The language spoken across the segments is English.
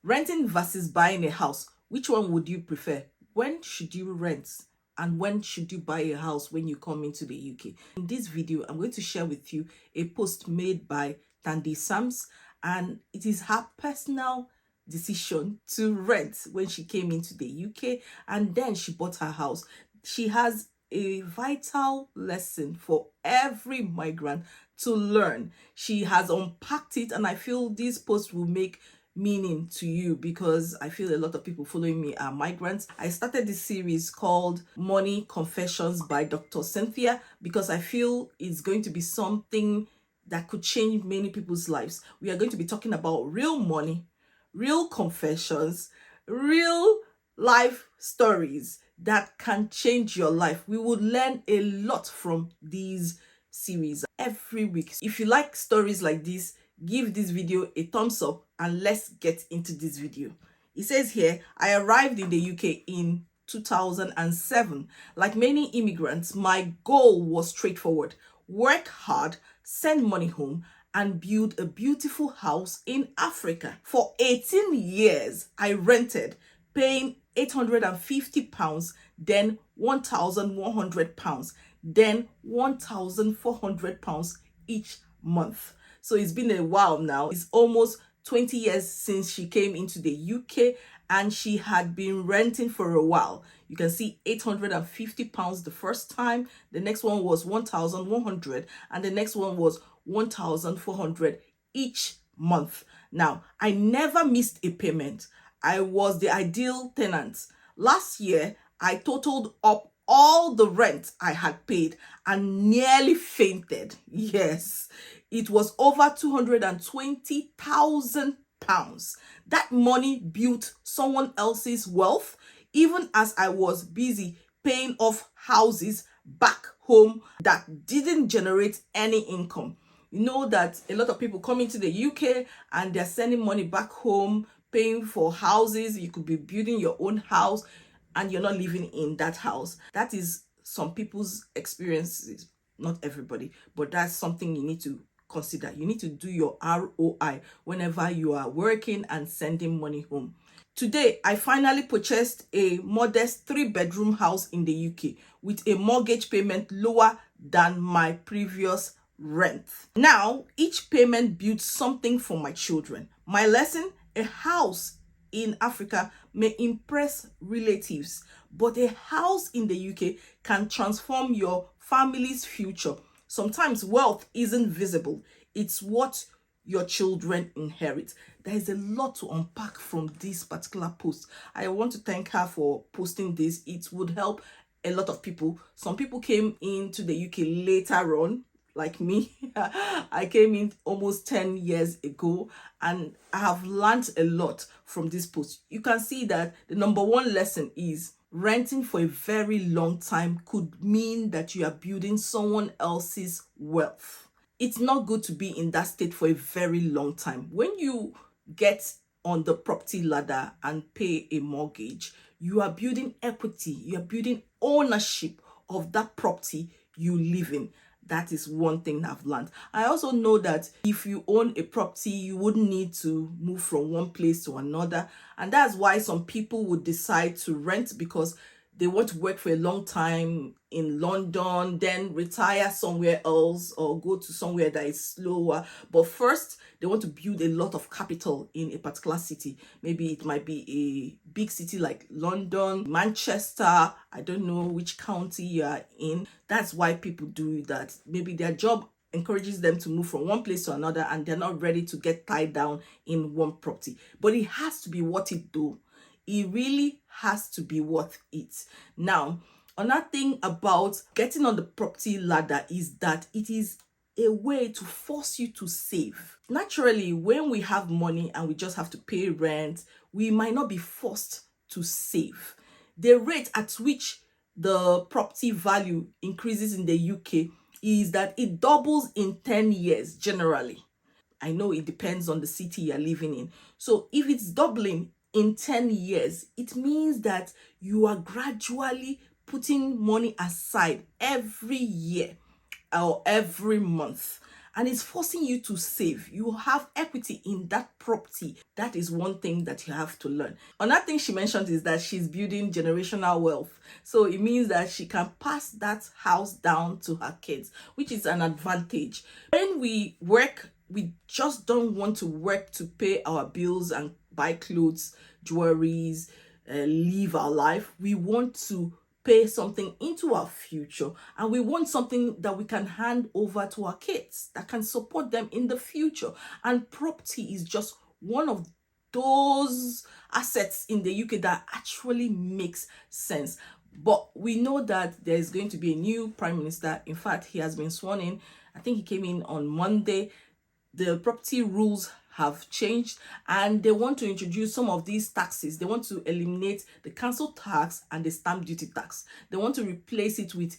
Renting versus buying a house. Which one would you prefer? When should you rent? And when should you buy a house when you come into the UK? In this video, I'm going to share with you a post made by Tandy Sams, and it is her personal decision to rent when she came into the UK and then she bought her house. She has a vital lesson for every migrant to learn. She has unpacked it, and I feel this post will make meaning to you because I feel a lot of people following me are migrants. I started this series called Money Confessions by Dr. Cynthia because I feel it's going to be something that could change many people's lives. We are going to be talking about real money, real confessions, real life stories that can change your life. We would learn a lot from these series every week. If you like stories like this, give this video a thumbs up and let's get into this video. It says here, I arrived in the UK in 2007. Like many immigrants, my goal was straightforward: work hard, send money home, and build a beautiful house in Africa. For 18 years, I rented, paying £850, then £1,100, then £1,400 each month. So it's been a while now. It's almost 20 years since she came into the UK, and she had been renting for a while. You can see £850 the first time, the next one was 1,100, and the next one was 1,400 each month. Now, I never missed a payment. I was the ideal tenant. Last year, I totaled up all the rent I had paid and nearly fainted. Yes, it was over £220,000. That money built someone else's wealth, even as I was busy paying off houses back home that didn't generate any income. You know that a lot of people come into the UK and they're sending money back home, paying for houses. You could be building your own house and you're not living in that house. That is some people's experiences, not everybody, but that's something you need to consider. You need to do your ROI whenever you are working and sending money home. Today, I finally purchased a modest 3-bedroom house in the UK with a mortgage payment lower than my previous rent. Now, each payment builds something for my children. My lesson: a house in Africa may impress relatives, but a house in the UK can transform your family's future. Sometimes wealth isn't visible. It's what your children inherit. There is a lot to unpack from this particular post. I want to thank her for posting this. It would help a lot of people. Some people came into the UK later on, like me. I came in almost 10 years ago, and I have learned a lot from this post. You can see that the number one lesson is renting for a very long time could mean that you are building someone else's wealth. It's not good to be in that state for a very long time. When you get on the property ladder and pay a mortgage, you are building equity, you are building ownership of that property you live in. That is one thing I've learned. I also know that if you own a property, you wouldn't need to move from one place to another. And that's why some people would decide to rent, because they want to work for a long time in London, then retire somewhere else or go to somewhere that is slower. But first, they want to build a lot of capital in a particular city. Maybe it might be a big city like London, Manchester. I don't know which county you are in. That's why people do that. Maybe their job encourages them to move from one place to another and they're not ready to get tied down in one property. But it has to be worth it though. It really has to be worth it. Now, another thing about getting on the property ladder is that it is a way to force you to save. Naturally, when we have money and we just have to pay rent, we might not be forced to save. The rate at which the property value increases in the UK is that it doubles in 10 years generally. I know it depends on the city you're living in. So if it's doubling in 10 years, it means that you are gradually putting money aside every year or every month. and it's forcing you to save. You have equity in that property. That is one thing that you have to learn. Another thing she mentioned is that she's building generational wealth. So it means that she can pass that house down to her kids, which is an advantage. When we work, we just don't want to work to pay our bills and buy clothes, jewelries, live our life. We want to pay something into our future, and we want something that we can hand over to our kids that can support them in the future. And property is just one of those assets in the UK that actually makes sense. But we know that there is going to be a new prime minister. In fact, he has been sworn in. I think he came in on Monday. The property rules have changed, and they want to introduce some of these taxes. They want to eliminate the council tax and the stamp duty tax. They want to replace it with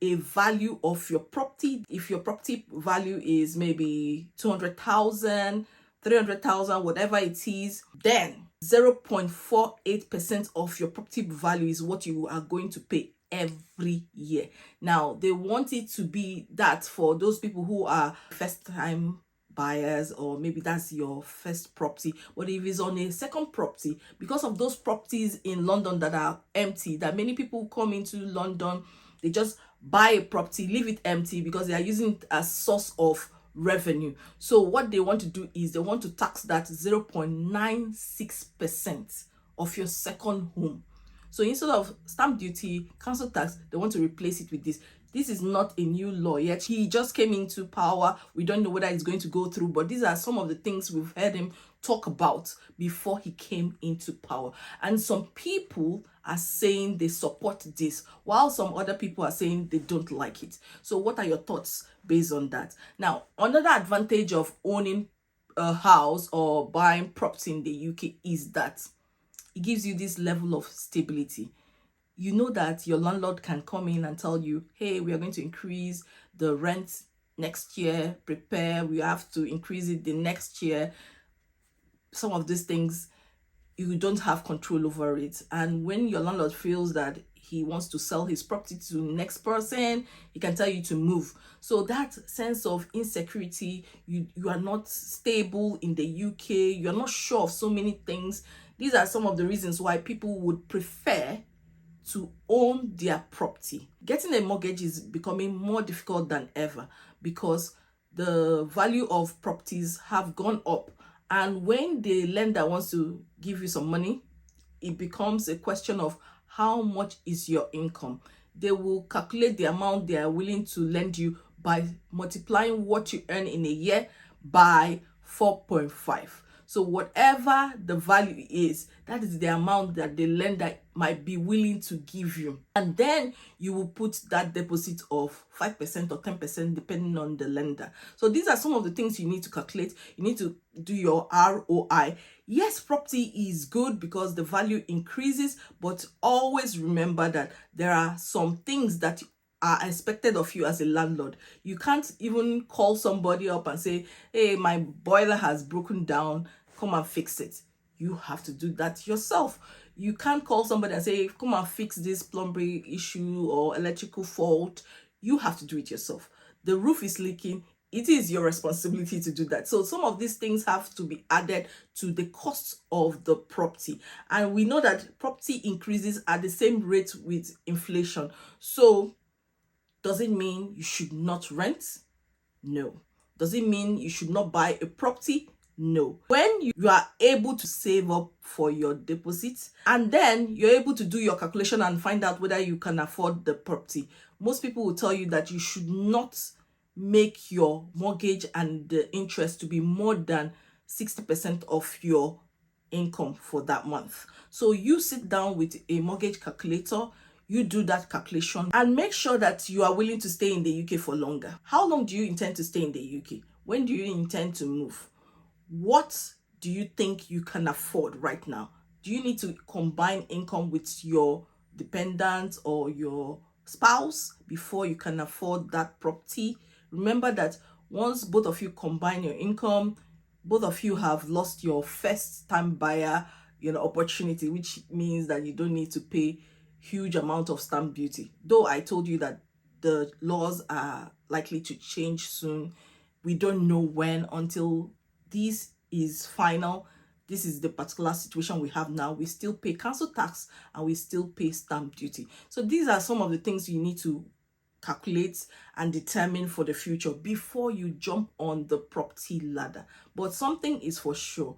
a value of your property. If your property value is maybe 200,000, 300,000, whatever it is, then 0.48% of your property value is what you are going to pay every year. Now, they want it to be that for those people who are first time buyers, or maybe that's your first property. But if it's on a second property, because of those properties in London that are empty, that many people come into London, they just buy a property, leave it empty because they are using it as source of revenue. So what they want to do is they want to tax that 0.96% of your second home. So instead of stamp duty, council tax, they want to replace it with this. This is not a new law yet. He just came into power. We don't know whether it's going to go through, but these are some of the things we've heard him talk about before he came into power. And some people are saying they support this, while some other people are saying they don't like it. So what are your thoughts based on that? Now, another advantage of owning a house or buying property in the UK is that it gives you this level of stability. You know that your landlord can come in and tell you, hey, we are going to increase the rent next year, prepare, we have to increase it the next year. Some of these things, you don't have control over it. And when your landlord feels that he wants to sell his property to the next person, he can tell you to move. So that sense of insecurity, you are not stable in the UK, you're not sure of so many things. These are some of the reasons why people would prefer to own their property. Getting a mortgage is becoming more difficult than ever because the value of properties have gone up. And when the lender wants to give you some money, it becomes a question of how much is your income. They will calculate the amount they are willing to lend you by multiplying what you earn in a year by 4.5. So whatever the value is, that is the amount that the lender might be willing to give you. And then you will put that deposit of 5% or 10% depending on the lender. So these are some of the things you need to calculate. You need to do your ROI. Yes, property is good because the value increases, but always remember that there are some things that are expected of you as a landlord. You can't even call somebody up and say, hey, my boiler has broken down, come and fix it. You have to do that yourself. You can't call somebody and say, come and fix this plumbing issue or electrical fault. You have to do it yourself. The roof is leaking. It is your responsibility to do that. So some of these things have to be added to the cost of the property. And we know that property increases at the same rate with inflation. So does it mean you should not rent? No. Does it mean you should not buy a property? No. When you are able to save up for your deposit and then you're able to do your calculation and find out whether you can afford the property, most people will tell you that you should not make your mortgage and the interest to be more than 60% of your income for that month. So you sit down with a mortgage calculator, you do that calculation and make sure that you are willing to stay in the UK for longer. How long do you intend to stay in the UK? When do you intend to move? What do you think you can afford right now? Do you need to combine income with your dependent or your spouse before you can afford that property? Remember that once both of you combine your income, both of you have lost your first time buyer, opportunity, which means that you don't need to pay huge amount of stamp duty. Though I told you that the laws are likely to change soon, We don't know when until this is final. This is the particular situation we have now. We still pay council tax and we still pay stamp duty. So these are some of the things you need to calculate and determine for the future before you jump on the property ladder. But something is for sure,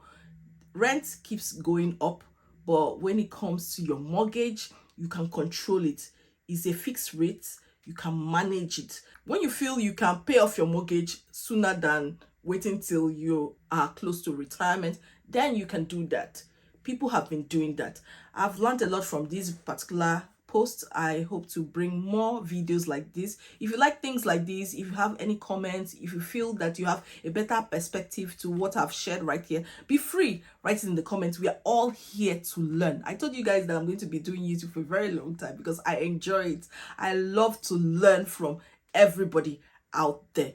rent keeps going up, but when it comes to your mortgage, you can control it. It's a fixed rate, you can manage it. When you feel you can pay off your mortgage sooner than waiting till you are close to retirement, then you can do that. People have been doing that. I've learned a lot from this particular post. I hope to bring more videos like this. If you like things like this, if you have any comments, if you feel that you have a better perspective to what I've shared right here, be free, write it in the comments. We are all here to learn. I told you guys that I'm going to be doing YouTube for a very long time because I enjoy it. I love to learn from everybody out there.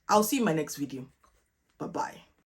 I'll see you in my next video. Bye-bye.